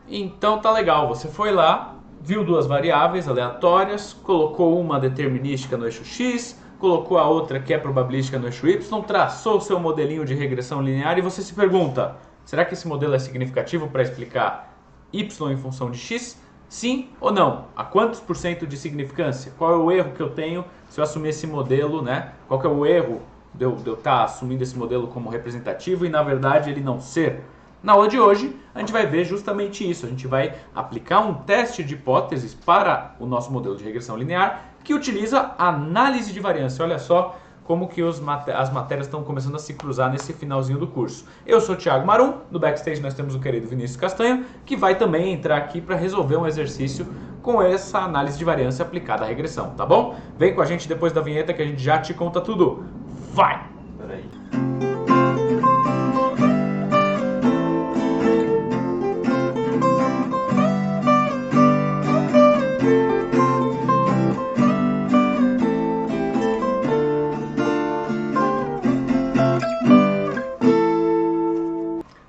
Então tá legal, você foi lá, viu duas variáveis aleatórias, colocou uma determinística no eixo x, colocou a outra que é probabilística no eixo y, traçou o seu modelinho de regressão linear e você se pergunta, será que esse modelo é significativo para explicar y em função de x? Sim ou não? A quantos por cento de significância? Qual é o erro que eu tenho se eu assumir esse modelo, né? Qual que é o erro de eu estar assumindo esse modelo como representativo e na verdade ele não ser? Na aula de hoje, a gente vai ver justamente isso. A gente vai aplicar um teste de hipóteses para o nosso modelo de regressão linear que utiliza análise de variância. Olha só como que as matérias estão começando a se cruzar nesse finalzinho do curso. Eu sou o Thiago Marum, no backstage nós temos o querido Vinícius Castanho, que vai também entrar aqui para resolver um exercício com essa análise de variância aplicada à regressão, tá bom? Vem com a gente depois da vinheta que a gente já te conta tudo. Vai! Peraí.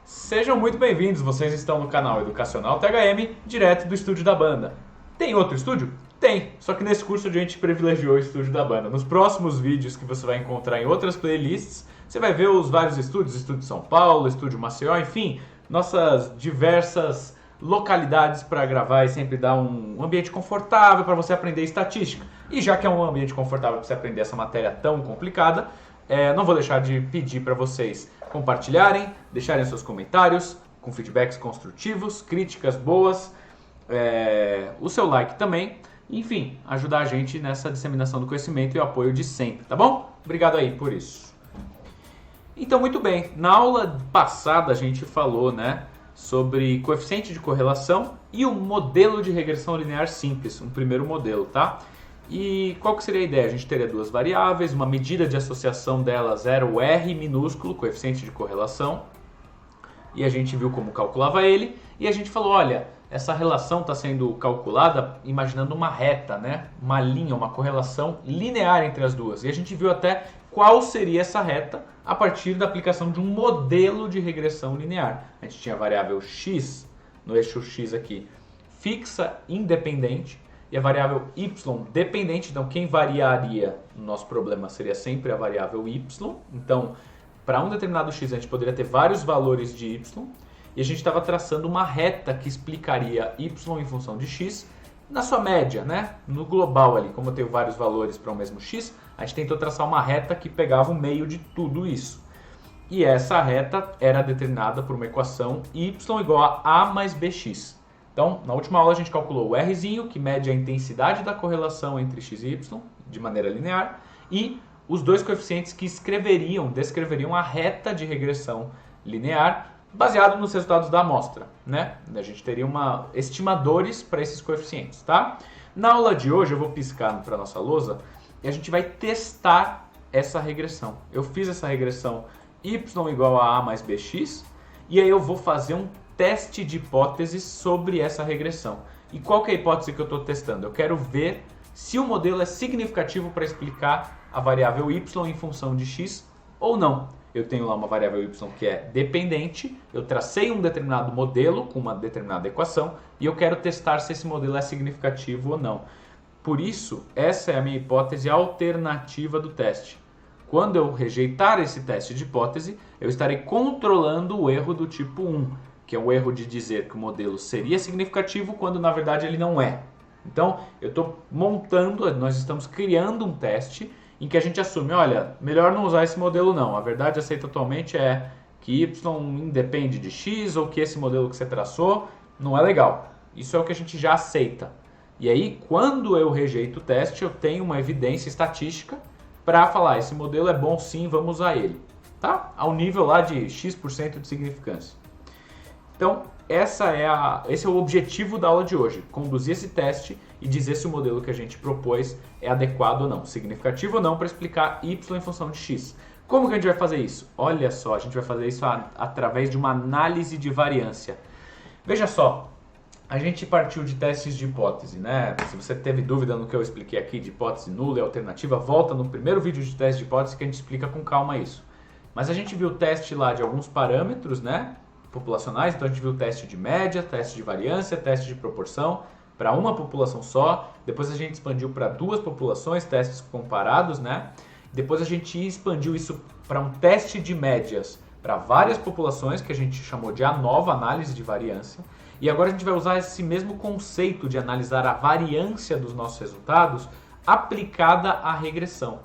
Sejam muito bem-vindos, vocês estão no canal Educacional THM, direto do estúdio da banda. Tem outro estúdio? Tem, só que nesse curso a gente privilegiou o estúdio da banda. Nos próximos vídeos que você vai encontrar em outras playlists, você vai ver os vários estúdios, Estúdio São Paulo, Estúdio Maceió, enfim, nossas diversas localidades para gravar e sempre dar um ambiente confortável para você aprender estatística. E já que é um ambiente confortável para você aprender essa matéria tão complicada, não vou deixar de pedir para vocês compartilharem, deixarem seus comentários com feedbacks construtivos, críticas boas, o seu like também, enfim, ajudar a gente nessa disseminação do conhecimento e o apoio de sempre, tá bom? Obrigado aí por isso. Então, muito bem, na aula passada a gente falou, né, sobre coeficiente de correlação e o modelo de regressão linear simples, um primeiro modelo, tá? E qual que seria a ideia? A gente teria duas variáveis, uma medida de associação delas era o R minúsculo, coeficiente de correlação, e a gente viu como calculava ele, e a gente falou, olha, essa relação está sendo calculada imaginando uma reta, né? Uma linha, uma correlação linear entre as duas, e a gente viu até qual seria essa reta a partir da aplicação de um modelo de regressão linear. A gente tinha a variável x, no eixo x aqui, fixa, independente, e a variável y dependente, então quem variaria no nosso problema seria sempre a variável y. Então, para um determinado x a gente poderia ter vários valores de y, e a gente estava traçando uma reta que explicaria y em função de x na sua média, né? No global ali, como eu tenho vários valores para o mesmo x, a gente tentou traçar uma reta que pegava o meio de tudo isso. E essa reta era determinada por uma equação y igual a mais bx. Então, na última aula a gente calculou o Rzinho, que mede a intensidade da correlação entre x e y, de maneira linear, e os dois coeficientes que descreveriam a reta de regressão linear, baseado nos resultados da amostra, né? A gente teria estimadores para esses coeficientes, tá? Na aula de hoje eu vou piscar para a nossa lousa e a gente vai testar essa regressão. Eu fiz essa regressão y igual a mais bx, e aí eu vou fazer um teste de hipóteses sobre essa regressão. E qual que é a hipótese que eu estou testando? Eu quero ver se o modelo é significativo para explicar a variável y em função de x ou não. Eu tenho lá uma variável y que é dependente, eu tracei um determinado modelo com uma determinada equação e eu quero testar se esse modelo é significativo ou não. Por isso, essa é a minha hipótese alternativa do teste. Quando eu rejeitar esse teste de hipótese, eu estarei controlando o erro do tipo 1, que é o erro de dizer que o modelo seria significativo quando na verdade ele não é. Então, eu estou nós estamos criando um teste em que a gente assume, olha, melhor não usar esse modelo não. A verdade aceita atualmente é que y independe de x ou que esse modelo que você traçou não é legal. Isso é o que a gente já aceita. E aí, quando eu rejeito o teste, eu tenho uma evidência estatística para falar, esse modelo é bom sim, vamos usar ele. Tá? Ao nível lá de x% de significância. Então, esse é o objetivo da aula de hoje, conduzir esse teste e dizer se o modelo que a gente propôs é adequado ou não, significativo ou não, para explicar y em função de x. Como que a gente vai fazer isso? Olha só, a gente vai fazer isso através de uma análise de variância. Veja só, a gente partiu de testes de hipótese, né? Se você teve dúvida no que eu expliquei aqui de hipótese nula e alternativa, volta no primeiro vídeo de teste de hipótese que a gente explica com calma isso. Mas a gente viu o teste lá de alguns parâmetros, né? populacionais, então a gente viu teste de média, teste de variância, teste de proporção para uma população só, depois a gente expandiu para 2 populações, testes comparados, né? Depois a gente expandiu isso para um teste de médias para várias populações, que a gente chamou de ANOVA, análise de variância. E agora a gente vai usar esse mesmo conceito de analisar a variância dos nossos resultados aplicada à regressão.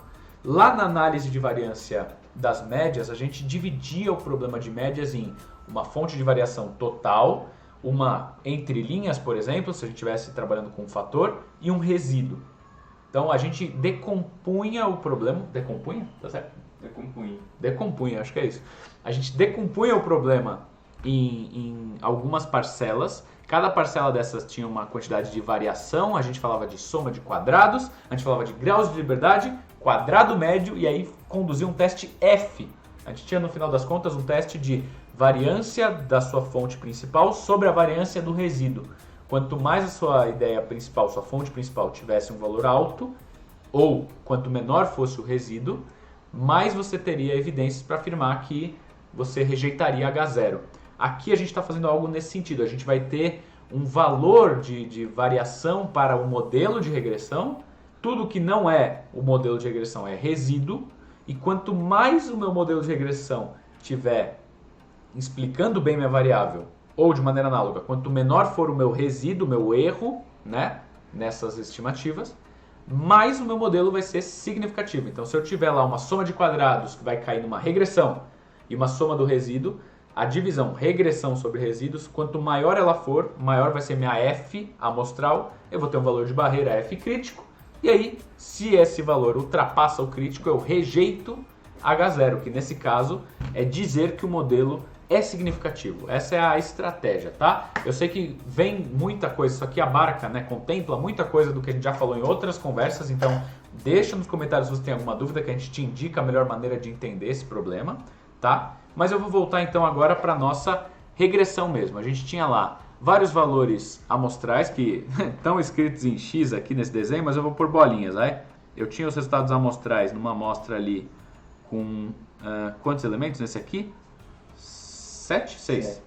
Lá na análise de variância das médias, a gente dividia o problema de médias em uma fonte de variação total, uma entre linhas, por exemplo, se a gente estivesse trabalhando com um fator, e um resíduo. Então a gente decompunha o problema. Decompunha? Tá certo? Decompunha, acho que é isso. A gente decompunha o problema em algumas parcelas. Cada parcela dessas tinha uma quantidade de variação. A gente falava de soma de quadrados, a gente falava de graus de liberdade, quadrado médio, e aí conduzia um teste F. A gente tinha no final das contas um teste de variância da sua fonte principal sobre a variância do resíduo. Quanto mais a sua ideia principal, sua fonte principal tivesse um valor alto, ou quanto menor fosse o resíduo, mais você teria evidências para afirmar que você rejeitaria H0. Aqui a gente está fazendo algo nesse sentido. A gente vai ter um valor de variação para o modelo de regressão. Tudo que não é o modelo de regressão é resíduo. E quanto mais o meu modelo de regressão tiver explicando bem minha variável, ou de maneira análoga, quanto menor for o meu resíduo, meu erro, né, nessas estimativas, mais o meu modelo vai ser significativo. Então, se eu tiver lá uma soma de quadrados que vai cair numa regressão e uma soma do resíduo, a divisão regressão sobre resíduos, quanto maior ela for, maior vai ser minha F amostral, eu vou ter um valor de barreira F crítico, e aí, se esse valor ultrapassa o crítico, eu rejeito H0, que nesse caso é dizer que o modelo é significativo. Essa é a estratégia, tá? Eu sei que vem muita coisa, isso aqui abarca, né, contempla muita coisa do que a gente já falou em outras conversas, então deixa nos comentários se você tem alguma dúvida que a gente te indica a melhor maneira de entender esse problema, tá? Mas eu vou voltar então agora para a nossa regressão mesmo. A gente tinha lá vários valores amostrais que estão escritos em X aqui nesse desenho, mas eu vou por bolinhas, né? Eu tinha os resultados amostrais numa amostra ali com quantos elementos nesse aqui? 7? 6?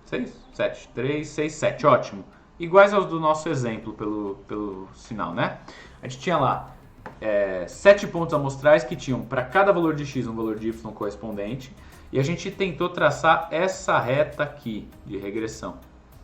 6? 7. 3, 6, 7. Ótimo. Iguais aos do nosso exemplo pelo sinal, né? A gente tinha lá 7 pontos amostrais que tinham para cada valor de x um valor de y correspondente. E a gente tentou traçar essa reta aqui de regressão.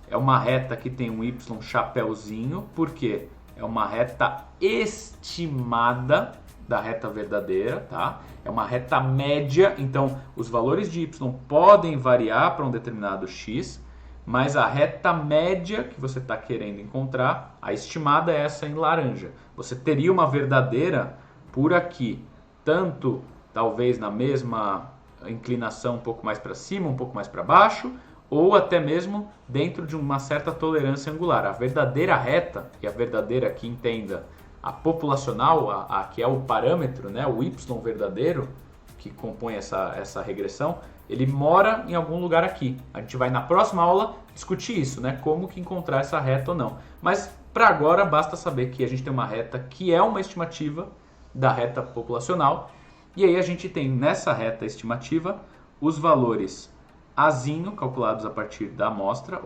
É uma reta que tem um y chapéuzinho, porque é uma reta estimada da reta verdadeira, tá? É uma reta média, então os valores de y podem variar para um determinado x, mas a reta média que você está querendo encontrar, a estimada é essa em laranja. Você teria uma verdadeira por aqui, tanto talvez na mesma inclinação um pouco mais para cima, um pouco mais para baixo, ou até mesmo dentro de uma certa tolerância angular. A verdadeira reta, e a verdadeira que entenda a populacional, a que é o parâmetro, né, o y verdadeiro, que compõe essa regressão, ele mora em algum lugar aqui. A gente vai na próxima aula discutir isso, né, como que encontrar essa reta ou não. Mas para agora basta saber que a gente tem uma reta que é uma estimativa da reta populacional, e aí a gente tem nessa reta estimativa os valores Azinho calculados a partir da amostra,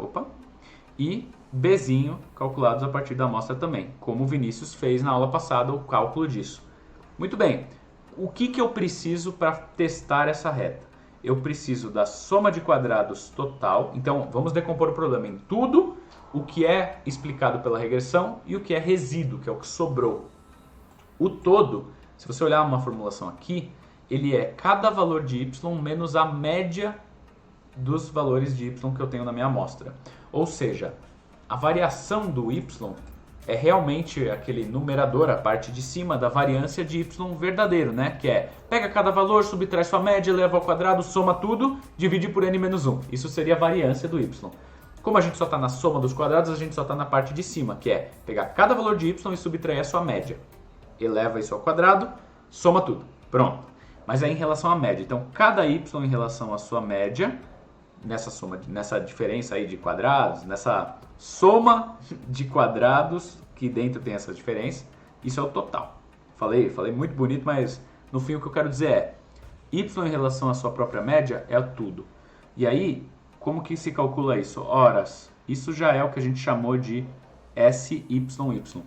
e Bzinho calculados a partir da amostra também, como o Vinícius fez na aula passada o cálculo disso. Muito bem, o que eu preciso para testar essa reta? Eu preciso da soma de quadrados total, então vamos decompor o problema em tudo o que é explicado pela regressão e o que é resíduo, que é o que sobrou. O todo, se você olhar uma formulação aqui, ele é cada valor de y menos a média dos valores de y que eu tenho na minha amostra. Ou seja, a variação do y é realmente aquele numerador, a parte de cima da variância de y verdadeiro, né? Que é, pega cada valor, subtrai sua média, eleva ao quadrado, soma tudo, divide por n-1. Isso seria a variância do y. Como a gente só está na soma dos quadrados, a gente só está na parte de cima, que é pegar cada valor de y e subtrair a sua média. Eleva isso ao quadrado, soma tudo. Pronto. Mas é em relação à média. Então, cada y em relação à sua média, nessa diferença aí de quadrados, nessa soma de quadrados que dentro tem essa diferença, isso é o total. Falei muito bonito, mas no fim o que eu quero dizer é y em relação à sua própria média é tudo. E aí, como que se calcula isso? Horas. Isso já é o que a gente chamou de SYY.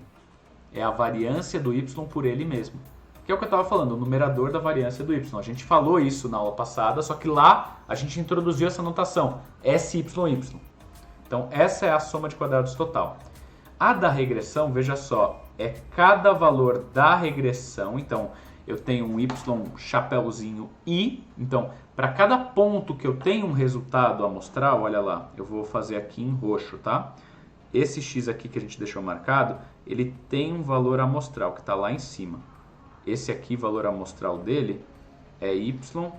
É a variância do y por ele mesmo. Que é o que eu estava falando, o numerador da variância do y. A gente falou isso na aula passada, só que lá a gente introduziu essa notação, SYY. Então, essa é a soma de quadrados total. A da regressão, veja só, é cada valor da regressão. Então, eu tenho um y chapéuzinho i. Então, para cada ponto que eu tenho um resultado amostral, olha lá, eu vou fazer aqui em roxo, tá? Esse x aqui que a gente deixou marcado, ele tem um valor amostral que está lá em cima. Esse aqui, valor amostral dele, é y,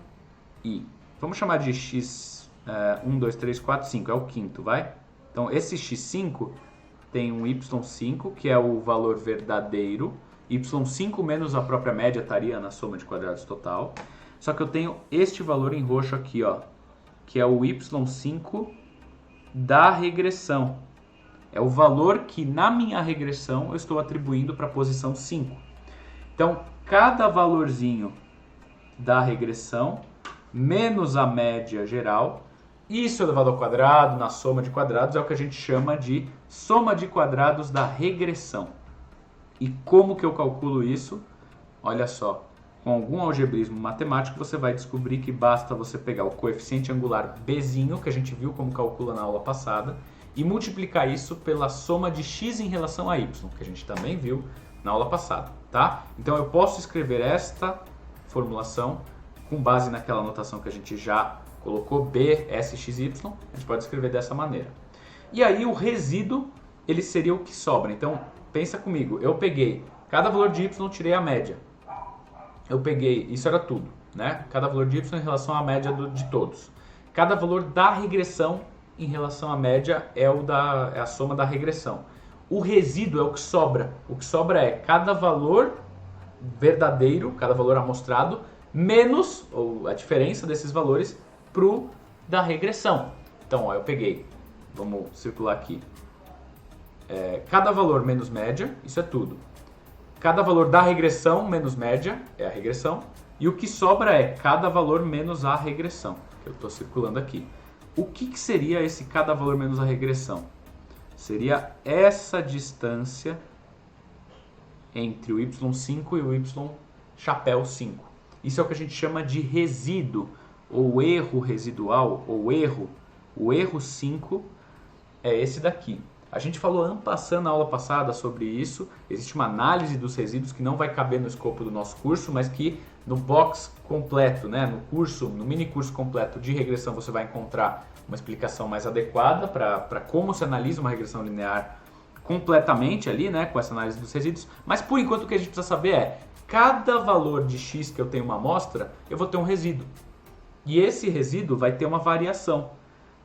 i. Vamos chamar de x 1, 2, 3, 4, 5, é o quinto, vai? Então, esse x5 tem um y5, que é o valor verdadeiro. y5 menos a própria média estaria na soma de quadrados total. Só que eu tenho este valor em roxo aqui, ó, que é o y5 da regressão. É o valor que na minha regressão eu estou atribuindo para a posição 5. Então, cada valorzinho da regressão menos a média geral, isso elevado ao quadrado, na soma de quadrados, é o que a gente chama de soma de quadrados da regressão. E como que eu calculo isso? Olha só, com algum algebrismo matemático você vai descobrir que basta você pegar o coeficiente angular bzinho, que a gente viu como calcula na aula passada, e multiplicar isso pela soma de x em relação a y, que a gente também viu na aula passada, tá? Então eu posso escrever esta formulação com base naquela notação que a gente já colocou, b, s, x, y, a gente pode escrever dessa maneira. E aí o resíduo, ele seria o que sobra. Então, pensa comigo, eu peguei cada valor de y, tirei a média. Eu peguei, isso era tudo, né? Cada valor de y em relação à média de todos. Cada valor da regressão em relação à média é a soma da regressão. O resíduo é o que sobra. O que sobra é cada valor verdadeiro, cada valor amostrado, menos, ou a diferença desses valores, pro da regressão. Então, ó, eu peguei, vamos circular aqui, cada valor menos média, isso é tudo. Cada valor da regressão menos média é a regressão. E o que sobra é cada valor menos a regressão, que eu estou circulando aqui. O que seria esse cada valor menos a regressão? Seria essa distância entre o y5 e o y chapéu 5. Isso é o que a gente chama de resíduo, ou erro residual, ou erro. O erro 5 é esse daqui. A gente falou en passant na aula passada sobre isso. Existe uma análise dos resíduos que não vai caber no escopo do nosso curso, mas que no box completo, né, no mini curso completo de regressão, você vai encontrar uma explicação mais adequada para como se analisa uma regressão linear completamente ali, né, com essa análise dos resíduos. Mas por enquanto o que a gente precisa saber é, cada valor de x que eu tenho uma amostra, eu vou ter um resíduo. E esse resíduo vai ter uma variação.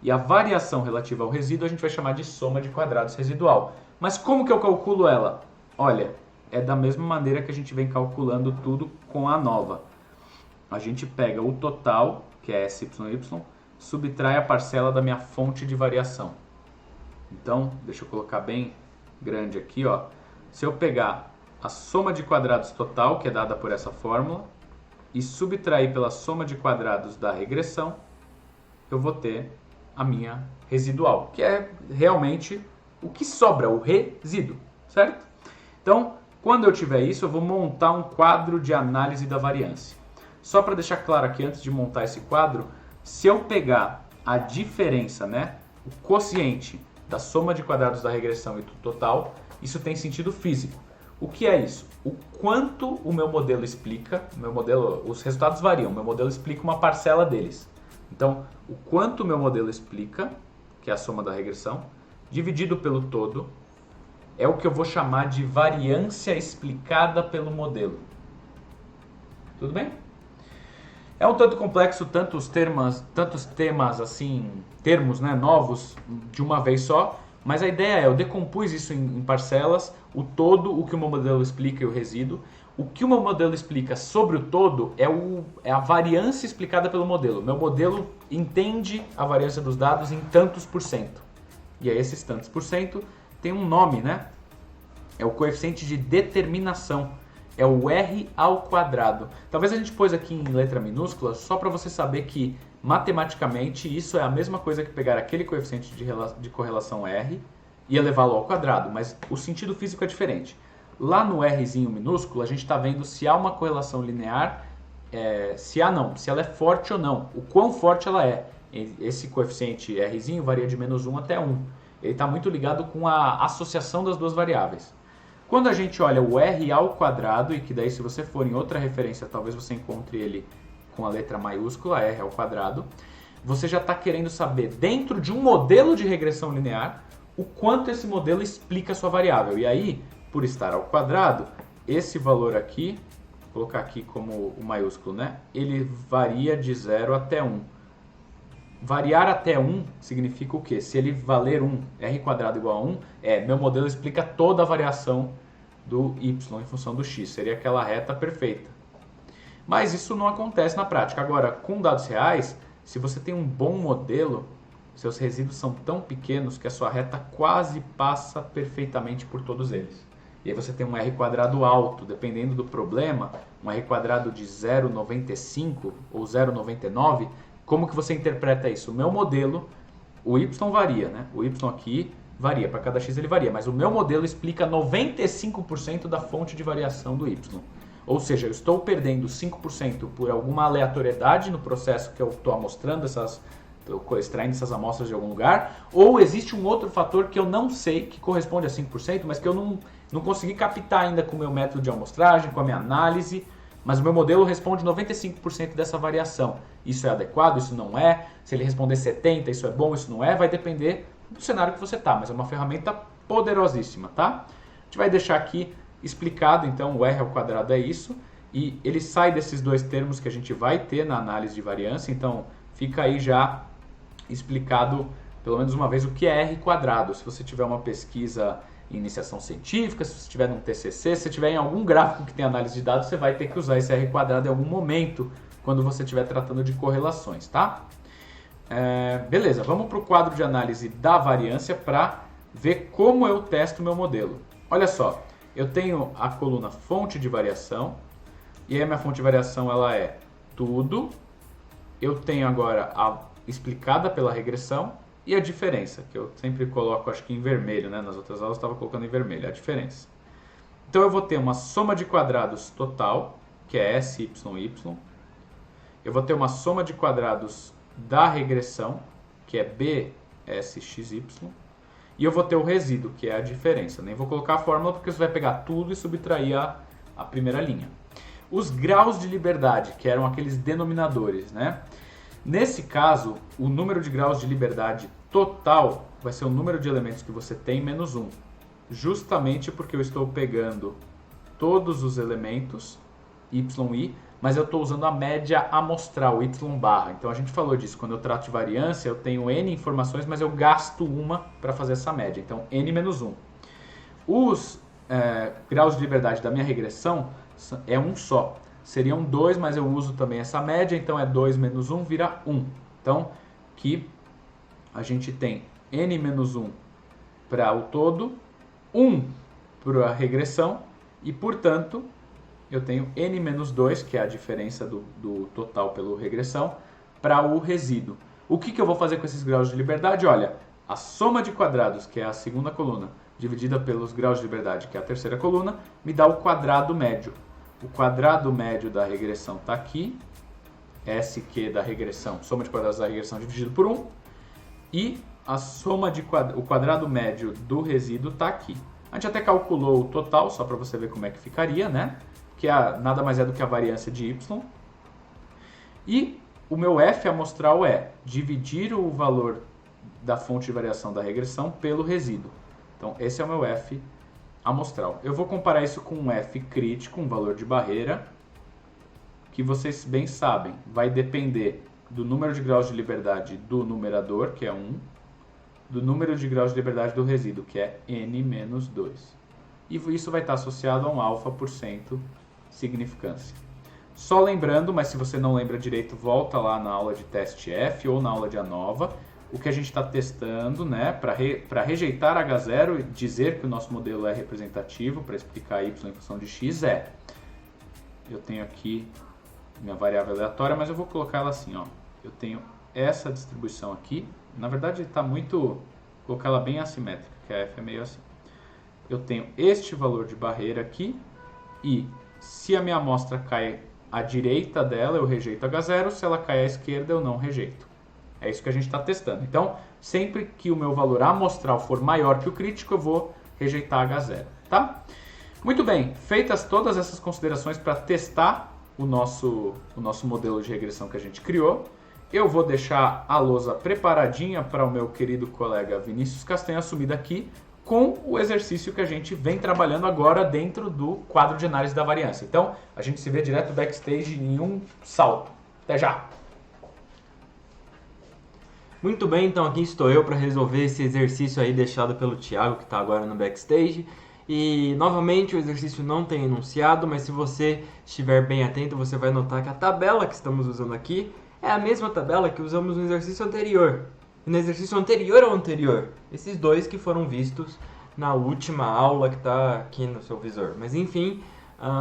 E a variação relativa ao resíduo a gente vai chamar de soma de quadrados residual. Mas como que eu calculo ela? Olha, é da mesma maneira que a gente vem calculando tudo com a nova. A gente pega o total, que é SYY, subtrai a parcela da minha fonte de variação. Então, deixa eu colocar bem grande aqui, ó. Se eu pegar a soma de quadrados total, que é dada por essa fórmula, e subtrair pela soma de quadrados da regressão, eu vou ter a minha residual, que é realmente o que sobra, o resíduo, certo? Então, quando eu tiver isso, eu vou montar um quadro de análise da variância. Só para deixar claro aqui, antes de montar esse quadro, se eu pegar a diferença, né, o quociente da soma de quadrados da regressão e do total, isso tem sentido físico. O que é isso? O quanto o meu modelo explica, os resultados variam, o meu modelo explica uma parcela deles. Então, o quanto o meu modelo explica, que é a soma da regressão, dividido pelo todo, é o que eu vou chamar de variância explicada pelo modelo. Tudo bem? É um tanto complexo, tantos temas assim, termos, né, novos de uma vez só, mas a ideia é, eu decompus isso em parcelas, o todo, o que o meu modelo explica e o resíduo. O que o meu modelo explica sobre o todo é a variância explicada pelo modelo. Meu modelo entende a variância dos dados em tantos por cento. E aí esses tantos por cento tem um nome, né? É o coeficiente de determinação. é o r ao quadrado. Talvez a gente pôs aqui em letra minúscula só para você saber que matematicamente isso é a mesma coisa que pegar aquele coeficiente de correlação r e elevá-lo ao quadrado, mas o sentido físico é diferente. Lá no rzinho minúsculo a gente está vendo se há uma correlação linear, se ela é forte ou não, o quão forte ela é. Esse coeficiente rzinho varia de -1 até 1. Ele está muito ligado com a associação das duas variáveis. Quando a gente olha o r ao quadrado, e que daí se você for em outra referência, talvez você encontre ele com a letra maiúscula, r ao quadrado, você já está querendo saber, dentro de um modelo de regressão linear, o quanto esse modelo explica a sua variável. E aí, por estar ao quadrado, esse valor aqui, vou colocar aqui como o maiúsculo, né? Ele varia de 0 até 1. Variar até 1 significa o quê? Se ele valer 1, r² igual a 1, meu modelo explica toda a variação do y em função do x. Seria aquela reta perfeita. Mas isso não acontece na prática. Agora, com dados reais, se você tem um bom modelo, seus resíduos são tão pequenos que a sua reta quase passa perfeitamente por todos eles. E aí você tem um r² alto, dependendo do problema, um r² de 0,95 ou 0,99. Como que você interpreta isso? O meu modelo, o y varia, né? O y aqui varia, para cada x ele varia, mas o meu modelo explica 95% da fonte de variação do y. Ou seja, eu estou perdendo 5% por alguma aleatoriedade no processo que eu estou amostrando, extraindo essas amostras de algum lugar, ou existe um outro fator que eu não sei, que corresponde a 5%, mas que eu não consegui captar ainda com o meu método de amostragem, com a minha análise, mas o meu modelo responde 95% dessa variação. Isso é adequado, isso não é. Se ele responder 70%, isso é bom, isso não é. Vai depender do cenário que você está, mas é uma ferramenta poderosíssima, tá? A gente vai deixar aqui explicado, então, o r ao quadrado é isso, e ele sai desses dois termos que a gente vai ter na análise de variância, então fica aí já explicado pelo menos uma vez o que é r². Se você tiver uma pesquisa em iniciação científica, se você estiver num TCC, se você estiver em algum gráfico que tem análise de dados, você vai ter que usar esse r² em algum momento quando você estiver tratando de correlações, tá? Beleza, vamos para o quadro de análise da variância para ver como eu testo o meu modelo. Olha só, eu tenho a coluna fonte de variação, e aí a minha fonte de variação ela é tudo. Eu tenho agora a explicada pela regressão e a diferença, que eu sempre coloco, acho que em vermelho, né? Nas outras aulas eu estava colocando em vermelho, a diferença. Então eu vou ter uma soma de quadrados total, que é SYY. Eu vou ter uma soma de quadrados da regressão, que é BSXY. E eu vou ter o resíduo, que é a diferença. Nem vou colocar a fórmula porque você vai pegar tudo e subtrair a primeira linha. Os graus de liberdade, que eram aqueles denominadores, né? Nesse caso, o número de graus de liberdade total vai ser o número de elementos que você tem menos 1. Justamente porque eu estou pegando todos os elementos, y, mas eu estou usando a média amostral, y barra. Então a gente falou disso, quando eu trato de variância, eu tenho n informações, mas eu gasto uma para fazer essa média. Então, n menos 1. Os graus de liberdade da minha regressão é um só. Seriam 2, mas eu uso também essa média, então é 2 menos 1 vira 1. Então, aqui a gente tem n menos 1 para o todo, 1 para a regressão, e, portanto, eu tenho n menos 2, que é a diferença do total pela regressão, para o resíduo. O que eu vou fazer com esses graus de liberdade? Olha, a soma de quadrados, que é a segunda coluna, dividida pelos graus de liberdade, que é a terceira coluna, me dá o quadrado médio. O quadrado médio da regressão está aqui, SQ da regressão, soma de quadrados da regressão dividido por 1, e a soma o quadrado médio do resíduo está aqui. A gente até calculou o total, só para você ver como é que ficaria, né? Que nada mais é do que a variância de y. E o meu f amostral é dividir o valor da fonte de variação da regressão pelo resíduo. Então, esse é o meu f amostral. Eu vou comparar isso com um f crítico, um valor de barreira, que vocês bem sabem, vai depender do número de graus de liberdade do numerador, que é 1, do número de graus de liberdade do resíduo, que é n menos 2. E isso vai estar associado a um α% significância. Só lembrando, mas se você não lembra direito, volta lá na aula de teste F ou na aula de ANOVA, o que a gente está testando, né, para rejeitar H0 e dizer que o nosso modelo é representativo, para explicar y em função de x, eu tenho aqui minha variável aleatória, mas eu vou colocar ela assim, ó. Eu tenho essa distribuição aqui, na verdade está muito, vou colocar ela bem assimétrica, que a f é meio assim. Eu tenho este valor de barreira aqui, e se a minha amostra cai à direita dela, eu rejeito H0, se ela cai à esquerda, eu não rejeito. É isso que a gente está testando. Então, sempre que o meu valor amostral for maior que o crítico, eu vou rejeitar H0, tá? Muito bem, feitas todas essas considerações para testar o nosso modelo de regressão que a gente criou, eu vou deixar a lousa preparadinha para o meu querido colega Vinícius Castanho assumir aqui com o exercício que a gente vem trabalhando agora dentro do quadro de análise da variância. Então, a gente se vê direto backstage em um salto. Até já! Muito bem, então aqui estou eu para resolver esse exercício aí deixado pelo Thiago, que está agora no backstage. E, novamente, o exercício não tem enunciado, mas se você estiver bem atento, você vai notar que a tabela que estamos usando aqui é a mesma tabela que usamos no exercício anterior. E no exercício anterior ao anterior, esses dois que foram vistos na última aula que está aqui no seu visor. Mas, enfim,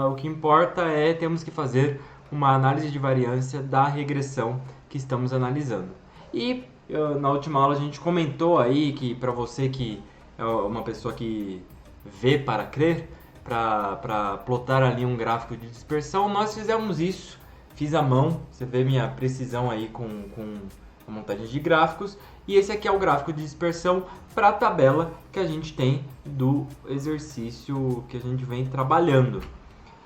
o que importa é temos que fazer uma análise de variância da regressão que estamos analisando. E na última aula a gente comentou aí que para você que é uma pessoa que vê para crer, para plotar ali um gráfico de dispersão, nós fizemos isso, fiz à mão, você vê minha precisão aí com a montagem de gráficos, e esse aqui é o gráfico de dispersão para a tabela que a gente tem do exercício que a gente vem trabalhando.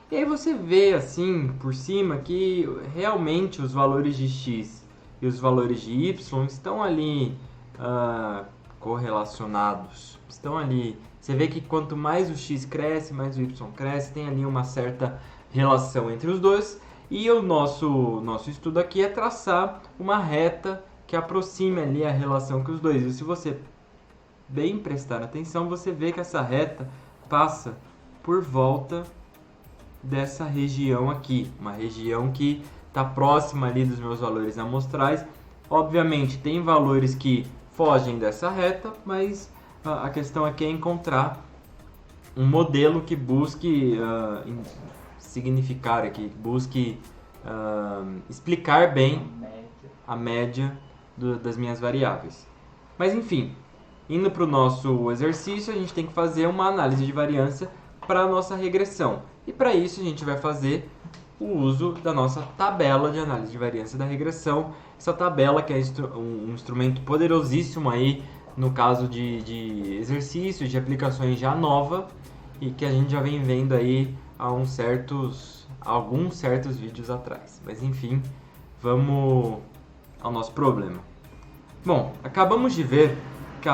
E aí você vê assim por cima que realmente os valores de x e os valores de y estão ali correlacionados, estão ali. Você vê que quanto mais o x cresce, mais o y cresce, tem ali uma certa relação entre os dois. E o nosso estudo aqui é traçar uma reta que aproxime ali a relação que os dois. E se você bem prestar atenção, você vê que essa reta passa por volta dessa região aqui, uma região que está próxima ali dos meus valores amostrais. Obviamente tem valores que fogem dessa reta, mas a questão aqui é encontrar um modelo que busque significar aqui, busque explicar bem a média das minhas variáveis. Mas enfim, indo para o nosso exercício, a gente tem que fazer uma análise de variância para a nossa regressão. E para isso a gente vai fazer o uso da nossa tabela de análise de variância da regressão. Essa tabela que é um instrumento poderosíssimo aí no caso de exercícios, de aplicações já nova e que a gente já vem vendo aí há alguns certos vídeos atrás. Mas enfim, vamos ao nosso problema. Bom, acabamos de ver que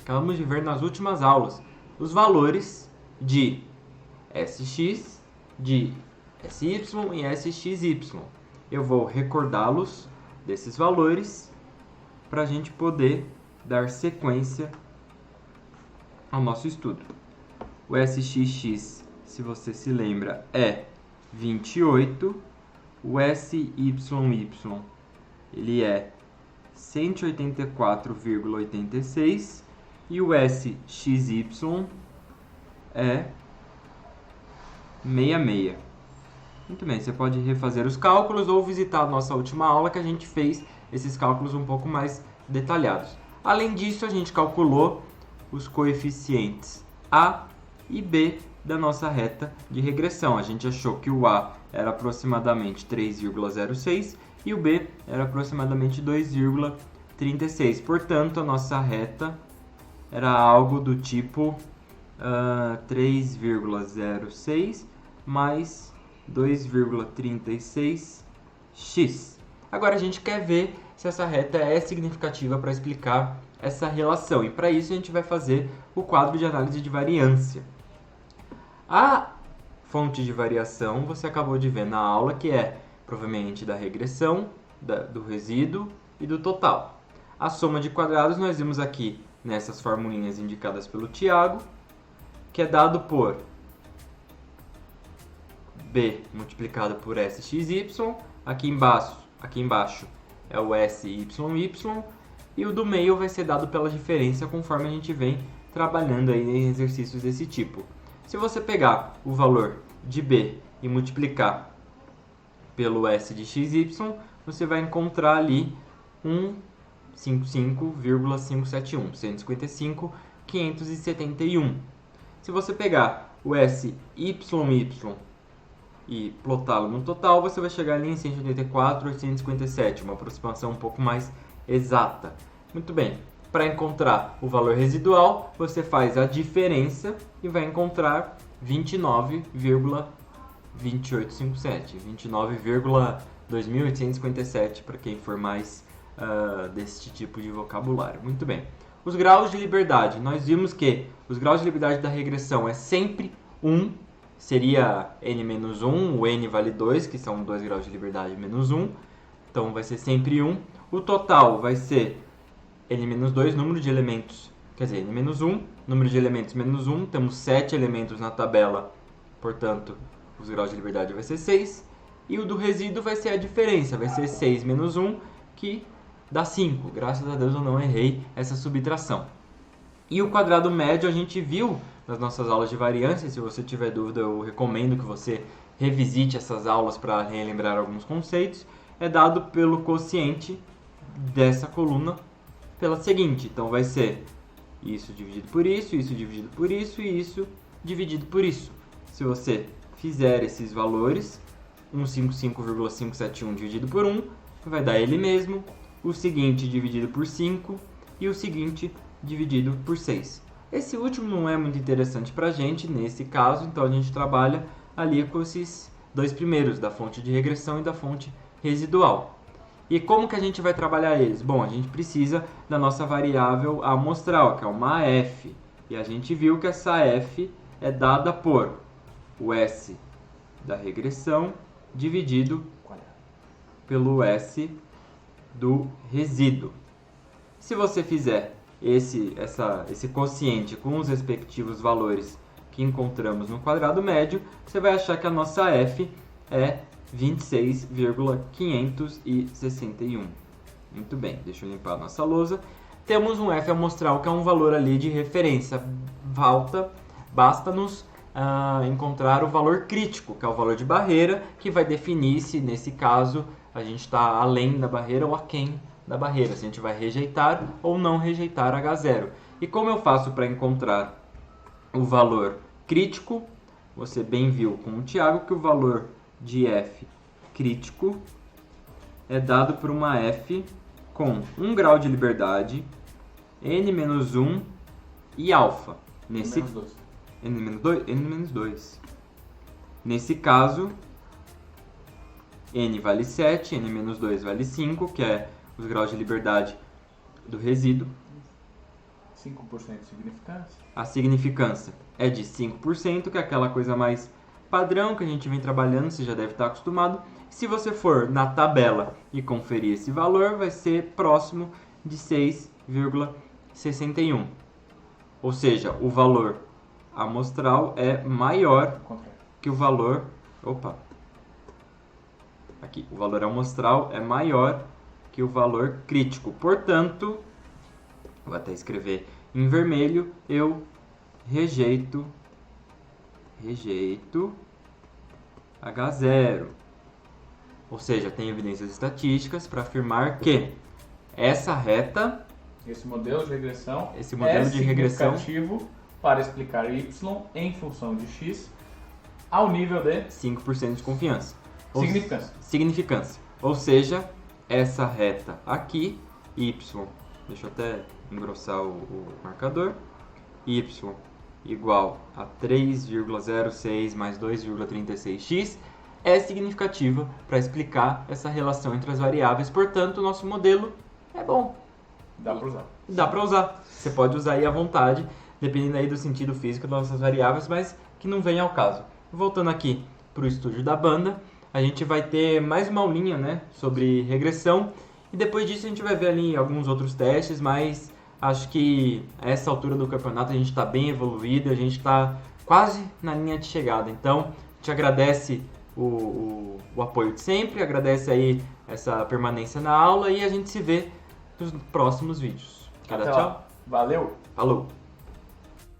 acabamos de ver nas últimas aulas os valores de SX, de SY e SXY. Eu vou recordá-los desses valores para a gente poder dar sequência ao nosso estudo. O SXX, se você se lembra, é 28. O SYY, ele é 184,86. E o SXY é 66. Muito bem, você pode refazer os cálculos ou visitar a nossa última aula que a gente fez esses cálculos um pouco mais detalhados. Além disso, a gente calculou os coeficientes A e B da nossa reta de regressão. A gente achou que o A era aproximadamente 3,06 e o B era aproximadamente 2,36. Portanto, a nossa reta era algo do tipo 3,06 mais 2,36x. Agora a gente quer ver se essa reta é significativa para explicar essa relação. E para isso a gente vai fazer o quadro de análise de variância. A fonte de variação você acabou de ver na aula, que é proveniente da regressão, do resíduo e do total. A soma de quadrados nós vimos aqui nessas formulinhas indicadas pelo Thiago, que é dado por B multiplicado por SXY, aqui embaixo é o SYY, e o do meio vai ser dado pela diferença conforme a gente vem trabalhando aí em exercícios desse tipo. Se você pegar o valor de B e multiplicar pelo S de xy, você vai encontrar ali 155,571, 155,571. Se você pegar o SYY e plotá-lo no total, você vai chegar ali em 184,857, uma aproximação um pouco mais exata. Muito bem, para encontrar o valor residual, você faz a diferença e vai encontrar 29,2857, 29,2857 para quem for mais deste tipo de vocabulário. Muito bem. Os graus de liberdade. Nós vimos que os graus de liberdade da regressão é sempre 1, seria n-1, o n vale 2, que são 2 graus de liberdade menos 1, então vai ser sempre 1. O total vai ser n-2, número de elementos, quer dizer, n-1, número de elementos menos 1, temos 7 elementos na tabela, portanto, os graus de liberdade vai ser 6, e o do resíduo vai ser a diferença, vai ser 6 menos 1, que dá 5. Graças a Deus eu não errei essa subtração. E o quadrado médio a gente viu nas nossas aulas de variância. Se você tiver dúvida, eu recomendo que você revisite essas aulas para relembrar alguns conceitos. É dado pelo quociente dessa coluna pela seguinte. Então vai ser isso dividido por isso, isso dividido por isso e isso dividido por isso. Se você fizer esses valores, 155,571 dividido por 1, vai dar ele mesmo, o seguinte dividido por 5 e o seguinte dividido por 6. Esse último não é muito interessante para a gente nesse caso, então a gente trabalha ali com esses dois primeiros, da fonte de regressão e da fonte residual. E como que a gente vai trabalhar eles? Bom, a gente precisa da nossa variável amostral, que é uma f, e a gente viu que essa f é dada por o S da regressão dividido pelo S do resíduo. Se você fizer esse quociente com os respectivos valores que encontramos no quadrado médio, você vai achar que a nossa f é 26,561. Muito bem, deixa eu limpar a nossa lousa. Temos um f amostral que é um valor ali de referência. Basta-nos encontrar o valor crítico, que é o valor de barreira, que vai definir se nesse caso a gente está além da barreira ou aquém da barreira, se a gente vai rejeitar ou não rejeitar H0. E como eu faço para encontrar o valor crítico? Você bem viu com o Thiago que o valor de f crítico é dado por uma f com 1 grau de liberdade, n-1 e alfa. Nesse n-2. Nesse caso, n vale 7, n-2 vale 5, que é os graus de liberdade do resíduo. 5% de significância. A significância é de 5%, que é aquela coisa mais padrão que a gente vem trabalhando, você já deve estar acostumado. Se você for na tabela e conferir esse valor, vai ser próximo de 6,61. Ou seja, o valor amostral é maior que o valor... Aqui, o valor amostral é maior que o valor crítico. Portanto, vou até escrever em vermelho, eu rejeito H0. Ou seja, tem evidências estatísticas para afirmar que essa reta, esse modelo de regressão significativo para explicar y em função de x ao nível de 5% de confiança. Significância. Ou seja, essa reta aqui, y, deixa eu até engrossar o marcador, y igual a 3,06 mais 2,36x, é significativa para explicar essa relação entre as variáveis. Portanto, o nosso modelo é bom. Dá para usar. Dá para usar. Você pode usar aí à vontade, dependendo aí do sentido físico das nossas variáveis, mas que não vem ao caso. Voltando aqui para o estúdio da banda, a gente vai ter mais uma aulinha, né, sobre regressão. E depois disso a gente vai ver ali alguns outros testes, mas acho que a essa altura do campeonato a gente está bem evoluído, a gente está quase na linha de chegada. Então, te agradece o apoio de sempre, agradece aí essa permanência na aula e a gente se vê nos próximos vídeos. Até tchau. Valeu! Falou!